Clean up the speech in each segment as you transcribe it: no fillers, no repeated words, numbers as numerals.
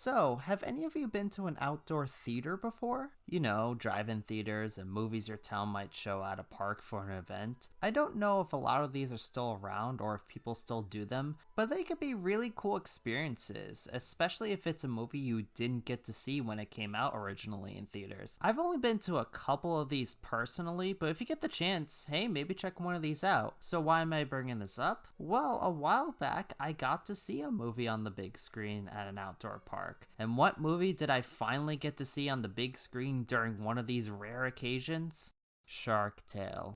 So, have any of you been to an outdoor theater before? You know, drive-in theaters and movies your town might show at a park for an event. I don't know if a lot of these are still around or if people still do them, but they could be really cool experiences, especially if it's a movie you didn't get to see when it came out originally in theaters. I've only been to a couple of these personally, but if you get the chance, hey, maybe check one of these out. So why am I bringing this up? Well, a while back, I got to see a movie on the big screen at an outdoor park. And what movie did I finally get to see on the big screen during one of these rare occasions? Shark Tale.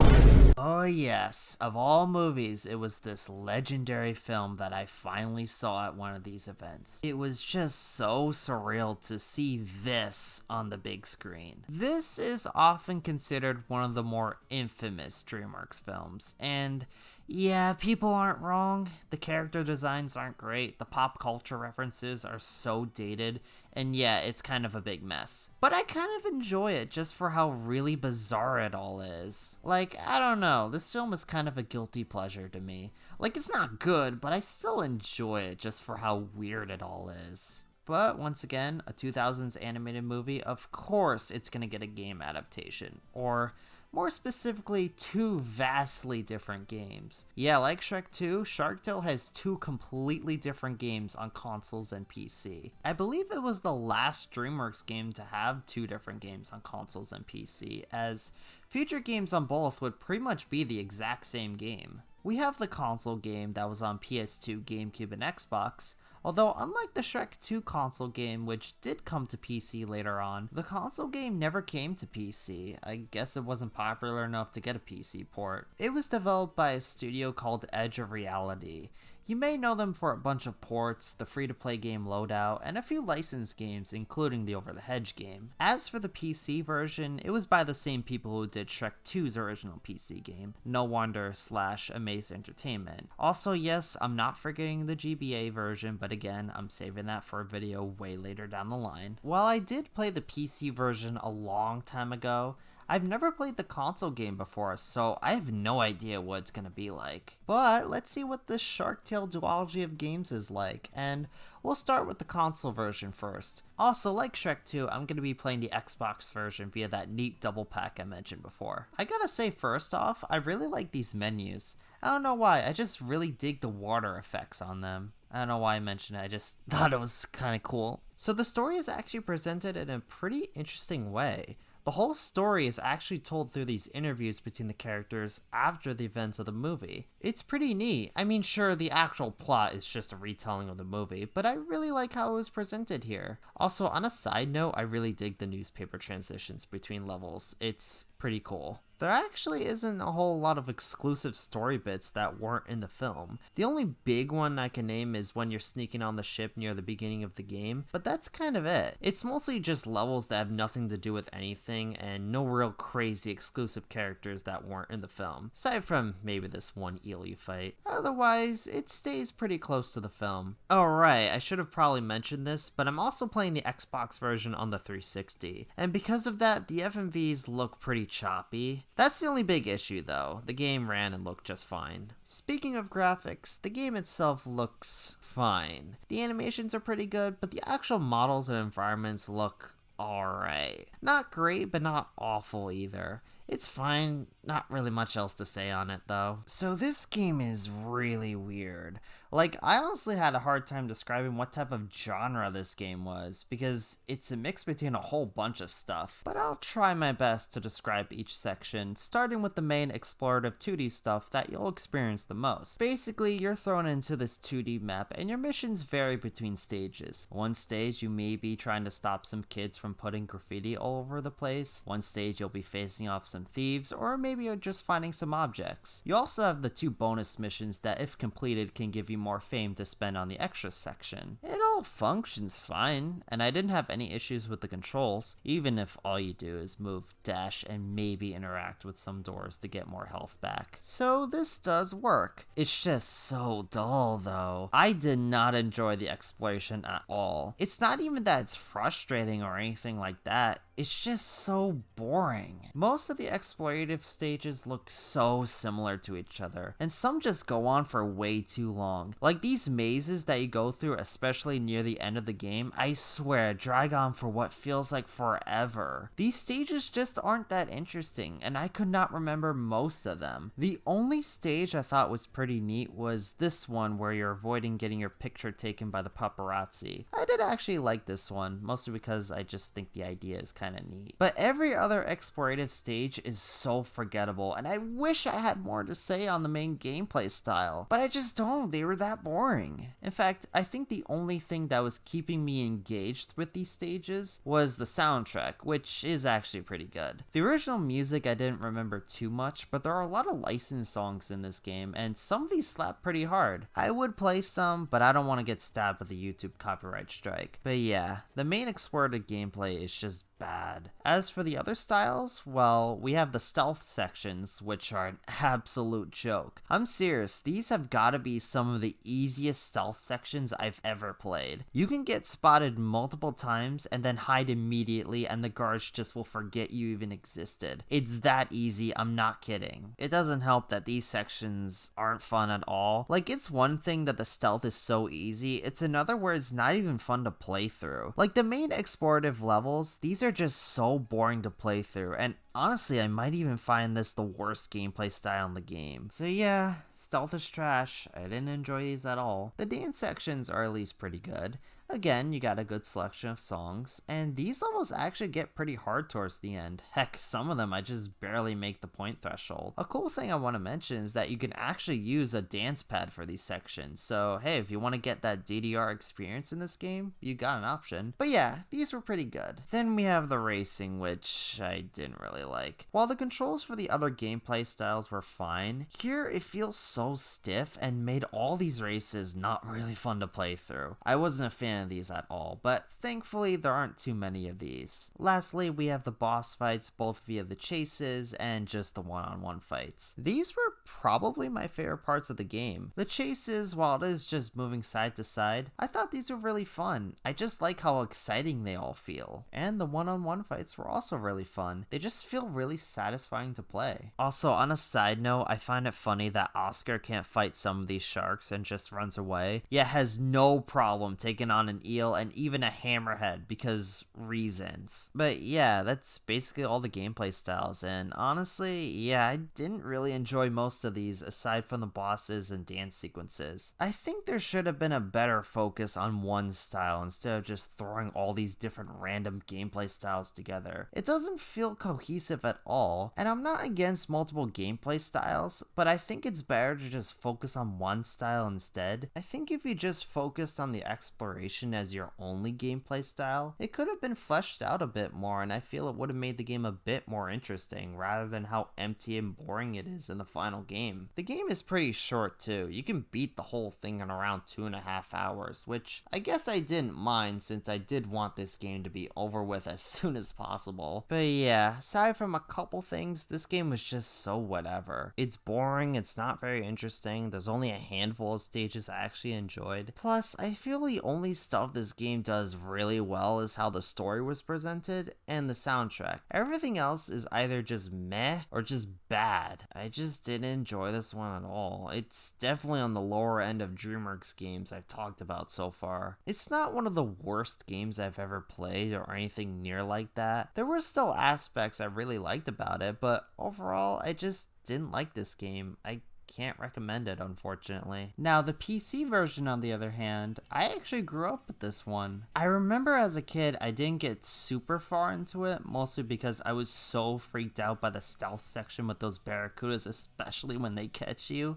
Oh yes, of all movies, it was this legendary film that I finally saw at one of these events. It was just so surreal to see this on the big screen. This is often considered one of the more infamous Dreamworks films, and yeah, people aren't wrong. The character designs aren't great, the pop culture references are so dated, and yeah, it's kind of a big mess. But I kind of enjoy it just for how really bizarre it all is. Like, I don't know, this film is kind of a guilty pleasure to me. Like, it's not good, but I still enjoy it just for how weird it all is. But once again, a 2000s animated movie, of course it's gonna get a game adaptation. Or more specifically, two vastly different games. Yeah, like Shrek 2, Shark Tale has two completely different games on consoles and PC. I believe it was the last DreamWorks game to have two different games on consoles and PC, as future games on both would pretty much be the exact same game. We have the console game that was on PS2, GameCube, and Xbox. Although, unlike the Shrek 2 console game, which did come to PC later on, the console game never came to PC. I guess it wasn't popular enough to get a PC port. It was developed by a studio called Edge of Reality. You may know them for a bunch of ports, the free-to-play game Loadout, and a few licensed games, including the Over the Hedge game. As for the PC version, it was by the same people who did Shrek 2's original PC game, No Wonder / Amaze Entertainment. Also, yes, I'm not forgetting the GBA version, but again, I'm saving that for a video way later down the line. While I did play the PC version a long time ago, I've never played the console game before, so I have no idea what it's gonna be like. But let's see what this Shark Tale duology of games is like, and we'll start with the console version first. Also, like Shrek 2, I'm gonna be playing the Xbox version via that neat double pack I mentioned before. I gotta say first off, I really like these menus. I don't know why, I just really dig the water effects on them. I don't know why I mentioned it, I just thought it was kinda cool. So the story is actually presented in a pretty interesting way. The whole story is actually told through these interviews between the characters after the events of the movie. It's pretty neat. I mean, sure, the actual plot is just a retelling of the movie, but I really like how it was presented here. Also, on a side note, I really dig the newspaper transitions between levels. It's pretty cool. There actually isn't a whole lot of exclusive story bits that weren't in the film. The only big one I can name is when you're sneaking on the ship near the beginning of the game, but that's kind of it. It's mostly just levels that have nothing to do with anything and no real crazy exclusive characters that weren't in the film, aside from maybe this one eel you fight. Otherwise, it stays pretty close to the film. Oh right, I should have probably mentioned this, but I'm also playing the Xbox version on the 360, and because of that, the FMVs look pretty choppy. That's the only big issue though, the game ran and looked just fine. Speaking of graphics, the game itself looks fine. The animations are pretty good, but the actual models and environments look alright. Not great, but not awful either. It's fine, not really much else to say on it though. So this game is really weird. Like, I honestly had a hard time describing what type of genre this game was, because it's a mix between a whole bunch of stuff. But I'll try my best to describe each section, starting with the main explorative 2D stuff that you'll experience the most. Basically, you're thrown into this 2D map, and your missions vary between stages. One stage, you may be trying to stop some kids from putting graffiti all over the place. One stage, you'll be facing off some thieves, or maybe you're just finding some objects. You also have the two bonus missions that, if completed, can give you more fame to spend on the extras section. It all functions fine, and I didn't have any issues with the controls, even if all you do is move, dash, and maybe interact with some doors to get more health back. So this does work. It's just so dull though. I did not enjoy the exploration at all. It's not even that it's frustrating or anything like that. it's just so boring. Most of the explorative stages look so similar to each other, and some just go on for way too long. Like these mazes that you go through, especially near the end of the game, I swear drag on for what feels like forever. These stages just aren't that interesting, and I could not remember most of them. The only stage I thought was pretty neat was this one where you're avoiding getting your picture taken by the paparazzi. I did actually like this one, mostly because I just think the idea is kind of neat. But every other explorative stage is so forgettable, and I wish I had more to say on the main gameplay style, but I just don't. They were that boring. In fact, I think the only thing that was keeping me engaged with these stages was the soundtrack, which is actually pretty good. The original music I didn't remember too much, but there are a lot of licensed songs in this game, and some of these slap pretty hard. I would play some, but I don't want to get stabbed with a YouTube copyright strike. But yeah, the main explorative gameplay is just bad. As for the other styles, well, we have the stealth sections, which are an absolute joke. I'm serious, these have gotta be some of the easiest stealth sections I've ever played. You can get spotted multiple times and then hide immediately, and the guards just will forget you even existed. It's that easy, I'm not kidding. It doesn't help that these sections aren't fun at all. Like, it's one thing that the stealth is so easy, it's another where it's not even fun to play through. Like, the main explorative levels, these are just so boring to play through, and honestly, I might even find this the worst gameplay style in the game. So yeah, stealth is trash. I didn't enjoy these at all. The dance sections are at least pretty good. Again, you got a good selection of songs, and these levels actually get pretty hard towards the end. Heck, some of them I just barely make the point threshold. A cool thing I want to mention is that you can actually use a dance pad for these sections, so hey, if you want to get that DDR experience in this game, you got an option. But yeah, these were pretty good. Then we have the racing, which I didn't really like. While the controls for the other gameplay styles were fine, here it feels so stiff and made all these races not really fun to play through. I wasn't a fan of these at all, but thankfully there aren't too many of these. Lastly, we have the boss fights, both via the chases and just the one-on-one fights. These were probably my favorite parts of the game. The chases, while it is just moving side to side, I thought these were really fun. I just like how exciting they all feel. And the one-on-one fights were also really fun. They just feel really satisfying to play. Also, on a side note, I find it funny that Oscar can't fight some of these sharks and just runs away, yet has no problem taking on an eel and even a hammerhead because reasons. But yeah, that's basically all the gameplay styles, and honestly, yeah, I didn't really enjoy most of these aside from the bosses and dance sequences. I think there should have been a better focus on one style instead of just throwing all these different random gameplay styles together. It doesn't feel cohesive at all, and I'm not against multiple gameplay styles, but I think it's better to just focus on one style instead. I think if you just focused on the exploration as your only gameplay style, it could have been fleshed out a bit more, and I feel it would have made the game a bit more interesting rather than how empty and boring it is in the final game. The game is pretty short too. You can beat the whole thing in around 2.5 hours, which I guess I didn't mind since I did want this game to be over with as soon as possible. But yeah, aside from a couple things, this game was just so whatever. It's boring, it's not very interesting, there's only a handful of stages I actually enjoyed. Plus, I feel the only stuff this game does really well is how the story was presented and the soundtrack. Everything else is either just meh or just bad. I just didn't enjoy this one at all. It's definitely on the lower end of Dreamworks games I've talked about so far. It's not one of the worst games I've ever played or anything near like that. There were still aspects I really liked about it, but overall I just didn't like this game. I can't recommend it, unfortunately. Now, the PC version, on the other hand, I actually grew up with this one. I remember as a kid, I didn't get super far into it, mostly because I was so freaked out by the stealth section with those barracudas, especially when they catch you.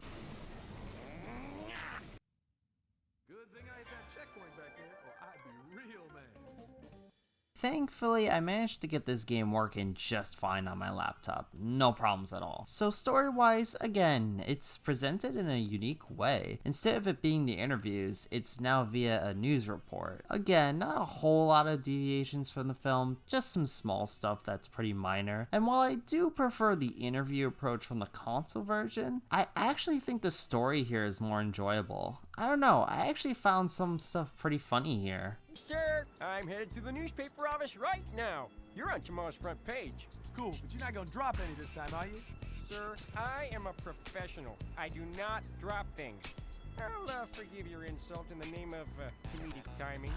Good thing I hit that checkpoint back there, or I'd be real mad. Thankfully, I managed to get this game working just fine on my laptop. No problems at all. So story-wise, again, it's presented in a unique way. Instead of it being the interviews, it's now via a news report. Again, not a whole lot of deviations from the film, just some small stuff that's pretty minor. And while I do prefer the interview approach from the console version, I actually think the story here is more enjoyable. I don't know, I actually found some stuff pretty funny here. Sir, I'm headed to the newspaper office right now. You're on tomorrow's front page. Cool, but you're not gonna drop any this time, are you? Sir, I am a professional. I do not drop things. I'll forgive your insult in the name of comedic timing.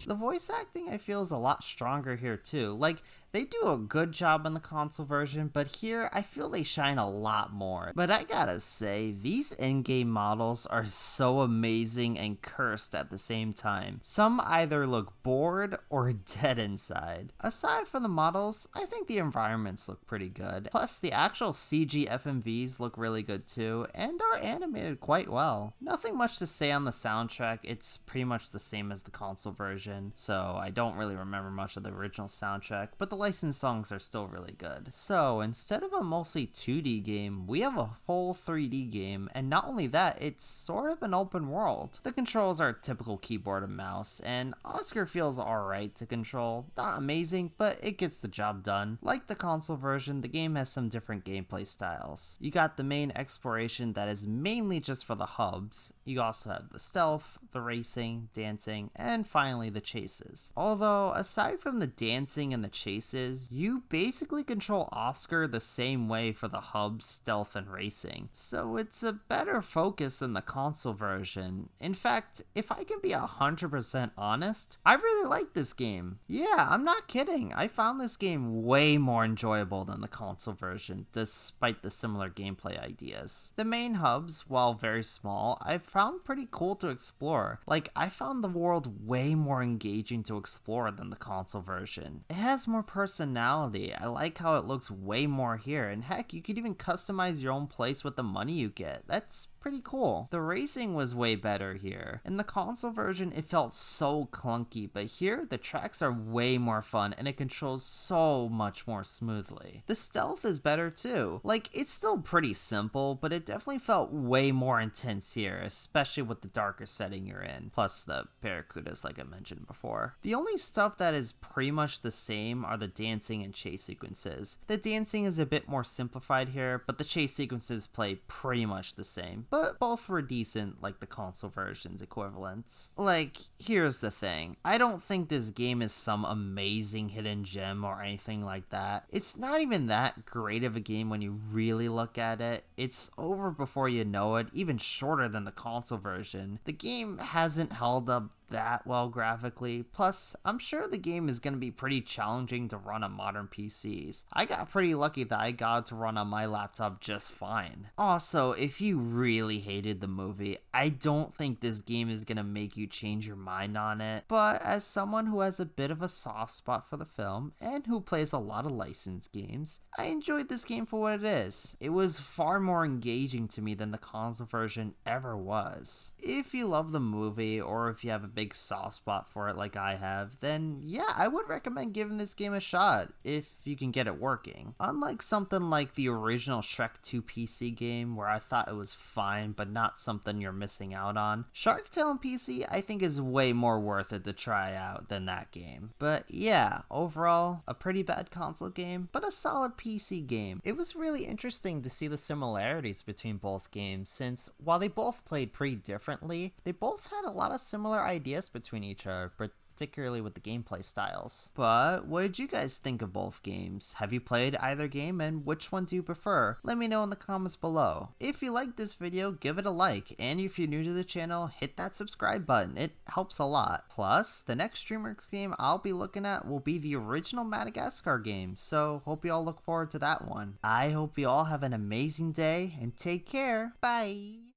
The voice acting I feel is a lot stronger here too. Like, they do a good job in the console version, but here I feel they shine a lot more. But I gotta say, these in-game models are so amazing and cursed at the same time. Some either look bored or dead inside. Aside from the models, I think the environments look pretty good. Plus, the actual CG FMVs look really good too, and are animated quite well. Nothing much to say on the soundtrack, it's pretty much the same as the console version, so I don't really remember much of the original soundtrack, but the licensed songs are still really good. So instead of a mostly 2D game, we have a full 3D game, and not only that, it's sort of an open world. The controls are typical keyboard and mouse, and Oscar feels alright to control. Not amazing, but it gets the job done. Like the console version, the game has some different gameplay styles. You got the main exploration that is mainly just for the hubs. You also have the stealth, the racing, dancing, and finally the chases. Although, aside from the dancing and the chases, you basically control Oscar the same way for the hubs, stealth, and racing. So it's a better focus than the console version. In fact, if I can be 100% honest, I really like this game. Yeah, I'm not kidding. I found this game way more enjoyable than the console version, despite the similar gameplay ideas. The main hubs, while very small, I've found pretty cool to explore. Like, I found the world way more engaging to explore than the console version. It has more personality. I like how it looks way more here, and heck, you could even customize your own place with the money you get. That's pretty cool. The racing was way better here. In the console version, it felt so clunky, but here, the tracks are way more fun and it controls so much more smoothly. The stealth is better too. Like, it's still pretty simple, but it definitely felt way more intense here, especially with the darker setting you're in, plus the barracudas like I mentioned before. The only stuff that is pretty much the same are the dancing and chase sequences. The dancing is a bit more simplified here, but the chase sequences play pretty much the same. But both were decent, like the console version's equivalents. Like, here's the thing. I don't think this game is some amazing hidden gem or anything like that. It's not even that great of a game when you really look at it. It's over before you know it, even shorter than the console version. The game hasn't held up that well graphically, plus I'm sure the game is going to be pretty challenging to run on modern PCs. I got pretty lucky that I got it to run on my laptop just fine. Also, if you really hated the movie, I don't think this game is going to make you change your mind on it, but as someone who has a bit of a soft spot for the film and who plays a lot of licensed games, I enjoyed this game for what it is. It was far more engaging to me than the console version ever was. If you love the movie, or if you have a big soft spot for it like I have, then yeah, I would recommend giving this game a shot if you can get it working. Unlike something like the original Shrek 2 PC game where I thought it was fine but not something you're missing out on, Shark Tale on PC I think is way more worth it to try out than that game. But yeah, overall, a pretty bad console game, but a solid PC game. It was really interesting to see the similarities between both games, since while they both played pretty differently, they both had a lot of similar ideas between each other, particularly with the gameplay styles. But what did you guys think of both games? Have you played either game, and which one do you prefer? Let me know in the comments below. If you liked this video, give it a like, and if you're new to the channel, hit that subscribe button. It helps a lot. Plus, the next Dreamworks game I'll be looking at will be the original Madagascar game, so hope you all look forward to that one. I hope you all have an amazing day, and take care. Bye!